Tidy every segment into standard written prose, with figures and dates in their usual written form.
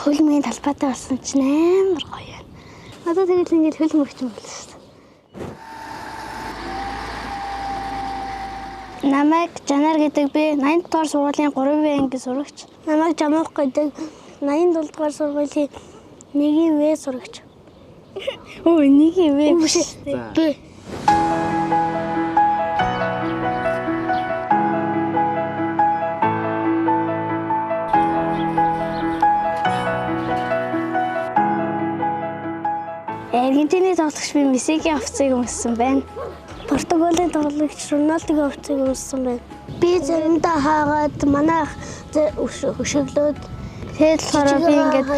хөлмгийн талбайтай болсон чинь амар гоё байна. Одоо тэгэл ингээд хөлм өгч юм байна шүү дээ. Намайг Жанар гэдэг би 80 дугаар сургуулийн 3-р ангийн сурагч. Намайг Жамух гэдэг 87 дугаар сургуулийн 1-ийн В сурагч. Оо 1-ийн В биш үү? Аргентины тоглогч би Мессигийн овцыг өмссөн байна. Португалийн тоглогч Роналдогийн овцыг өмссөн байна. Би заримдаа хаагаад манайх өшөглөөд тэгээд болохоор би ингээд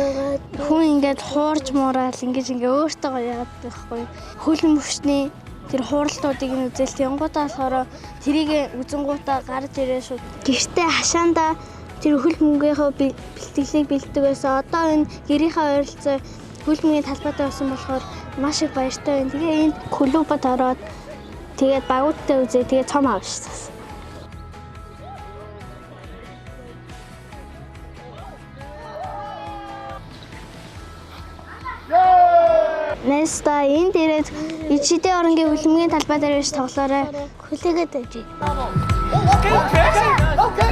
хүн ингээд хуурж муурал ингээд өөртөө яагаад байхгүй. Хөлн мөчний тэр хууралтуудыг нь үзэл тэнгуудаа болохоор тэрийг үзэнгуудаа гарч ирээ шууд. Гэртээ хашаандаа тэр хөл мөнгөийнхөө бэлтгэлийг бэлддэг байсан. Одоо энэ гэрийнхээ ойролцоо хөлмгийн талбайтай байсан болохоор маш их баяртай байна. Тэгээ энд клубад ороод тэгээд багуудтай үзээ тэгээд цом авч шээ. Нэста энд ирээд ичидээ оронгийн хөлмгийн талбай дээр ирж тоглоорой. Хүлээгээд байж. Окей.